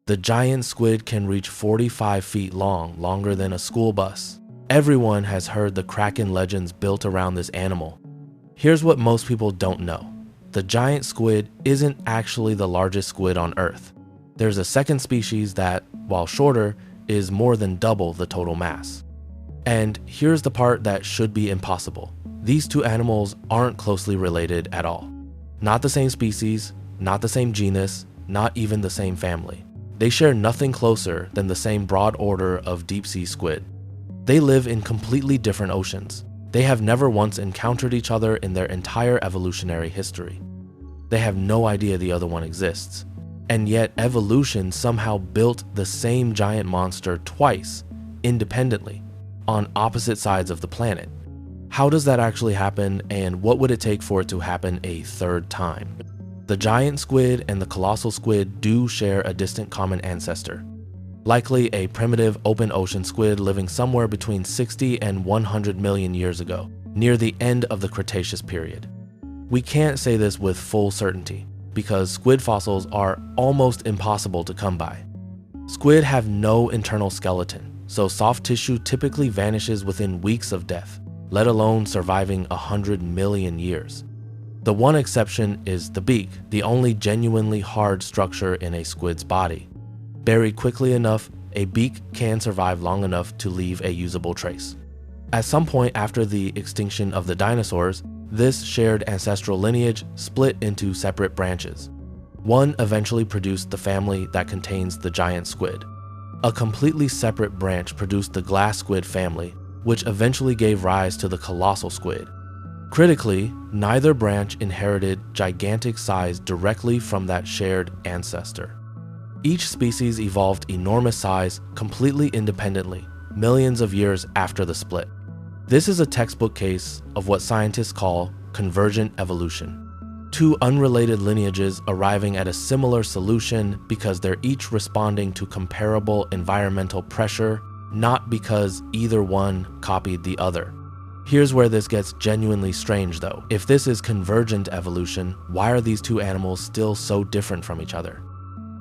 The giant squid can reach 45 feet long, longer than a school bus. Everyone has heard the Kraken legends built around this animal. Here's what most people don't know. The giant squid isn't actually the largest squid on Earth. There's a second species that, while shorter, is more than double the total mass. And here's the part that should be impossible. These two animals aren't closely related at all. Not the same species, not the same genus, not even the same family. They share nothing closer than the same broad order of deep-sea squid. They live in completely different oceans. They have never once encountered each other in their entire evolutionary history. They have no idea the other one exists. And yet evolution somehow built the same giant monster twice, independently, on opposite sides of the planet. How does that actually happen, and what would it take for it to happen a third time? The giant squid and the colossal squid do share a distant common ancestor. Likely a primitive open ocean squid living somewhere between 60 and 100 million years ago, near the end of the Cretaceous period. We can't say this with full certainty, because squid fossils are almost impossible to come by. Squid have no internal skeleton, so soft tissue typically vanishes within weeks of death, let alone surviving 100 million years. The one exception is the beak, the only genuinely hard structure in a squid's body. Buried quickly enough, a beak can survive long enough to leave a usable trace. At some point after the extinction of the dinosaurs, this shared ancestral lineage split into separate branches. One eventually produced the family that contains the giant squid. A completely separate branch produced the glass squid family, which eventually gave rise to the colossal squid. Critically, neither branch inherited gigantic size directly from that shared ancestor. Each species evolved enormous size completely independently, millions of years after the split. This is a textbook case of what scientists call convergent evolution. Two unrelated lineages arriving at a similar solution because they're each responding to comparable environmental pressure, not because either one copied the other. Here's where this gets genuinely strange though. If this is convergent evolution, why are these two animals still so different from each other?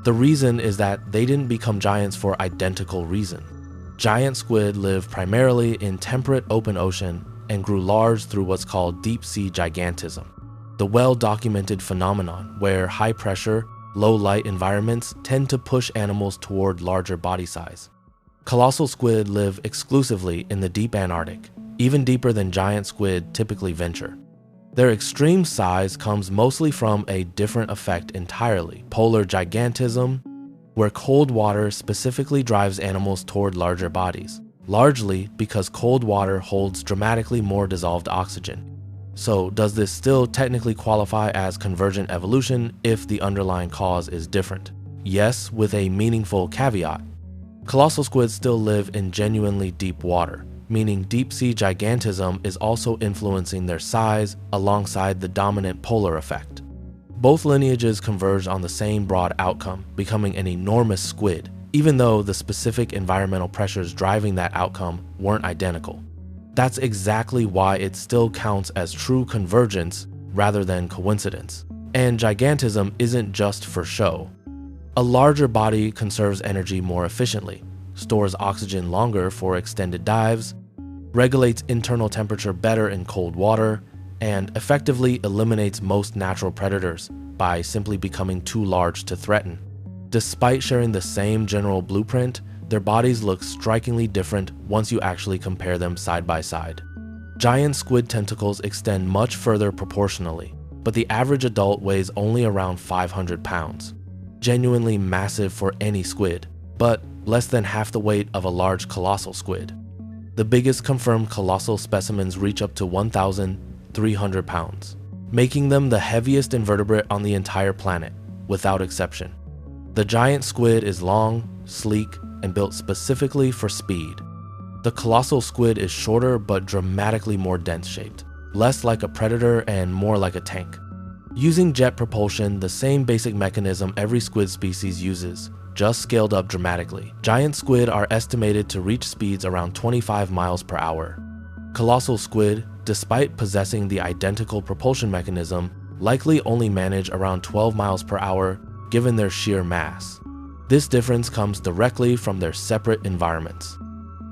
The reason is that they didn't become giants for identical reason. Giant squid live primarily in temperate open ocean and grew large through what's called deep-sea gigantism, the well-documented phenomenon where high-pressure, low-light environments tend to push animals toward larger body size. Colossal squid live exclusively in the deep Antarctic, even deeper than giant squid typically venture. Their extreme size comes mostly from a different effect entirely, polar gigantism, where cold water specifically drives animals toward larger bodies, largely because cold water holds dramatically more dissolved oxygen. So does this still technically qualify as convergent evolution if the underlying cause is different? Yes, with a meaningful caveat. Colossal squids still live in genuinely deep water, meaning deep-sea gigantism is also influencing their size alongside the dominant polar effect. Both lineages converge on the same broad outcome, becoming an enormous squid, even though the specific environmental pressures driving that outcome weren't identical. That's exactly why it still counts as true convergence rather than coincidence. And gigantism isn't just for show. A larger body conserves energy more efficiently, stores oxygen longer for extended dives, regulates internal temperature better in cold water, and effectively eliminates most natural predators by simply becoming too large to threaten. Despite sharing the same general blueprint, their bodies look strikingly different once you actually compare them side by side. Giant squid tentacles extend much further proportionally, but the average adult weighs only around 500 pounds. Genuinely massive for any squid, but less than half the weight of a large colossal squid. The biggest confirmed colossal specimens reach up to 1,300 pounds, making them the heaviest invertebrate on the entire planet, without exception. The giant squid is long, sleek, and built specifically for speed. The colossal squid is shorter but dramatically more dense-shaped, less like a predator and more like a tank. Using jet propulsion, the same basic mechanism every squid species uses, just scaled up dramatically. Giant squid are estimated to reach speeds around 25 miles per hour. Colossal squid, despite possessing the identical propulsion mechanism, likely only manage around 12 miles per hour given their sheer mass. This difference comes directly from their separate environments.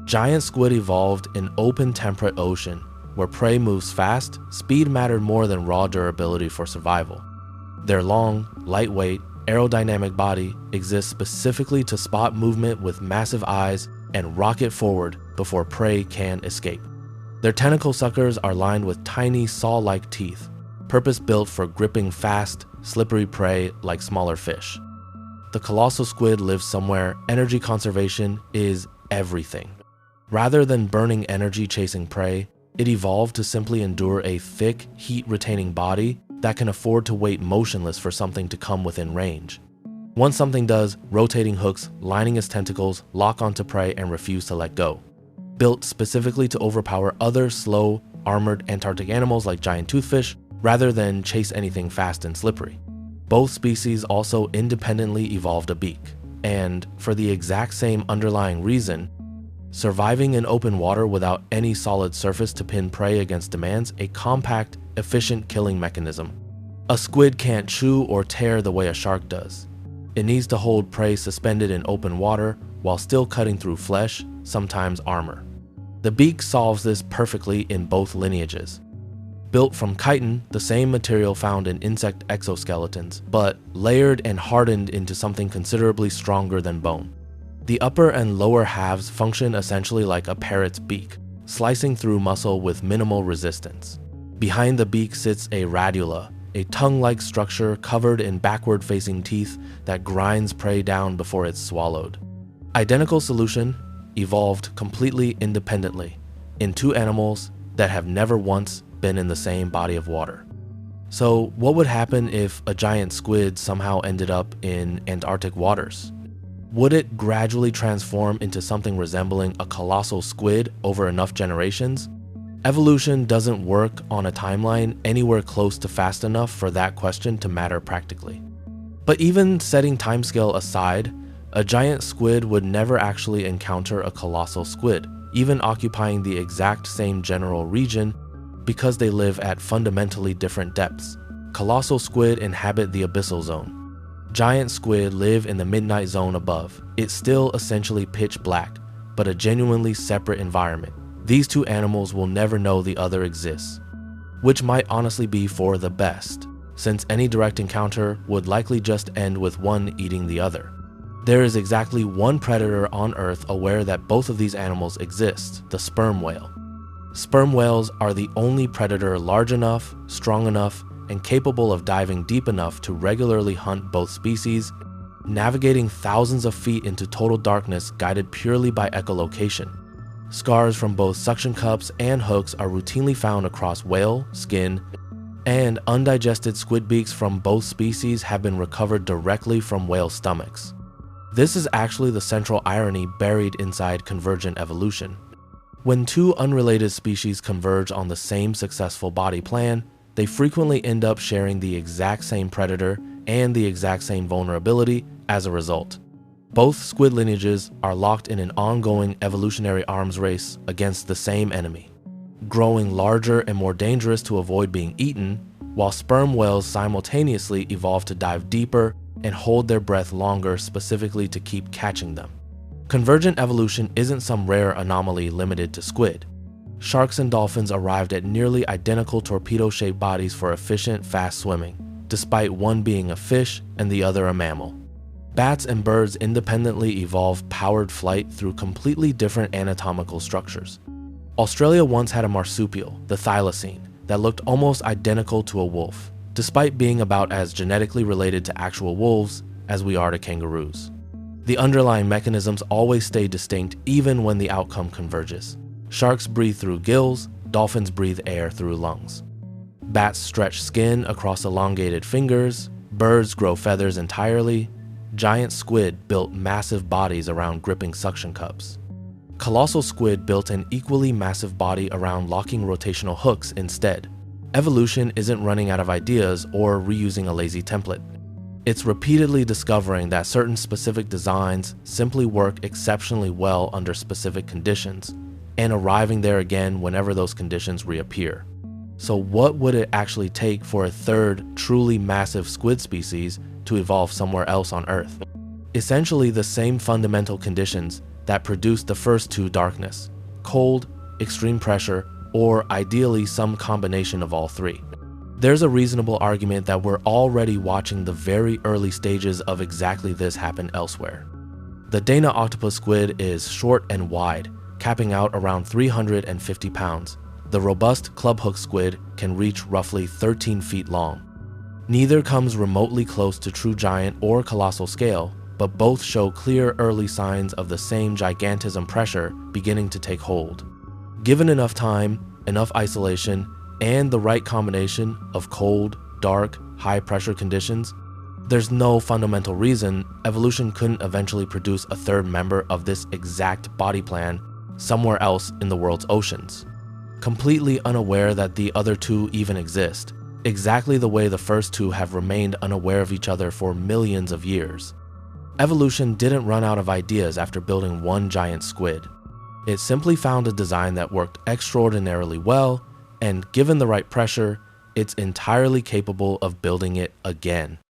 Giant squid evolved in open temperate ocean, where prey moves fast. Speed mattered more than raw durability for survival. Their long, lightweight, aerodynamic body exists specifically to spot movement with massive eyes and rocket forward before prey can escape. Their tentacle suckers are lined with tiny saw-like teeth, purpose-built for gripping fast, slippery prey like smaller fish. The colossal squid lives somewhere. Energy conservation is everything. Rather than burning energy chasing prey, it evolved to simply endure a thick, heat-retaining body that can afford to wait motionless for something to come within range. Once something does, rotating hooks, lining its tentacles, lock onto prey and refuse to let go. Built specifically to overpower other slow, armored Antarctic animals like giant toothfish, rather than chase anything fast and slippery. Both species also independently evolved a beak, and for the exact same underlying reason, surviving in open water without any solid surface to pin prey against demands a compact, efficient killing mechanism. A squid can't chew or tear the way a shark does. It needs to hold prey suspended in open water while still cutting through flesh, sometimes armor. The beak solves this perfectly in both lineages. Built from chitin, the same material found in insect exoskeletons, but layered and hardened into something considerably stronger than bone. The upper and lower halves function essentially like a parrot's beak, slicing through muscle with minimal resistance. Behind the beak sits a radula, a tongue-like structure covered in backward-facing teeth that grinds prey down before it's swallowed. Identical solution, evolved completely independently in two animals that have never once been in the same body of water. So what would happen if a giant squid somehow ended up in Antarctic waters? Would it gradually transform into something resembling a colossal squid over enough generations? Evolution doesn't work on a timeline anywhere close to fast enough for that question to matter practically. But even setting timescale aside, a giant squid would never actually encounter a colossal squid, even occupying the exact same general region, because they live at fundamentally different depths. Colossal squid inhabit the abyssal zone. Giant squid live in the midnight zone above. It's still essentially pitch black, but a genuinely separate environment. These two animals will never know the other exists, which might honestly be for the best, since any direct encounter would likely just end with one eating the other. There is exactly one predator on Earth aware that both of these animals exist, the sperm whale. Sperm whales are the only predator large enough, strong enough, and capable of diving deep enough to regularly hunt both species, navigating thousands of feet into total darkness guided purely by echolocation. Scars from both suction cups and hooks are routinely found across whale, skin, and undigested squid beaks from both species have been recovered directly from whale stomachs. This is actually the central irony buried inside convergent evolution. When two unrelated species converge on the same successful body plan, they frequently end up sharing the exact same predator and the exact same vulnerability as a result. Both squid lineages are locked in an ongoing evolutionary arms race against the same enemy, growing larger and more dangerous to avoid being eaten, while sperm whales simultaneously evolve to dive deeper and hold their breath longer specifically to keep catching them. Convergent evolution isn't some rare anomaly limited to squid. Sharks and dolphins arrived at nearly identical torpedo-shaped bodies for efficient, fast swimming, despite one being a fish and the other a mammal. Bats and birds independently evolved powered flight through completely different anatomical structures. Australia once had a marsupial, the thylacine, that looked almost identical to a wolf, despite being about as genetically related to actual wolves as we are to kangaroos. The underlying mechanisms always stay distinct even when the outcome converges. Sharks breathe through gills, dolphins breathe air through lungs. Bats stretch skin across elongated fingers, birds grow feathers entirely, giant squid built massive bodies around gripping suction cups. Colossal squid built an equally massive body around locking rotational hooks instead. Evolution isn't running out of ideas or reusing a lazy template. It's repeatedly discovering that certain specific designs simply work exceptionally well under specific conditions, and arriving there again whenever those conditions reappear. So what would it actually take for a third, truly massive squid species to evolve somewhere else on Earth? essentially the same fundamental conditions that produced the first two darkness: cold, extreme pressure, or ideally some combination of all three. There's a reasonable argument that we're already watching the very early stages of exactly this happen elsewhere. The Dana octopus squid is short and wide, capping out around 350 pounds. The robust clubhook squid can reach roughly 13 feet long. Neither comes remotely close to true giant or colossal scale, but both show clear early signs of the same gigantism pressure beginning to take hold. Given enough time, enough isolation, and the right combination of cold, dark, high pressure conditions, there's no fundamental reason evolution couldn't eventually produce a third member of this exact body plan somewhere else in the world's oceans, completely unaware that the other two even exist, exactly the way the first two have remained unaware of each other for millions of years. Evolution didn't run out of ideas after building one giant squid. It simply found a design that worked extraordinarily well, and given the right pressure, it's entirely capable of building it again.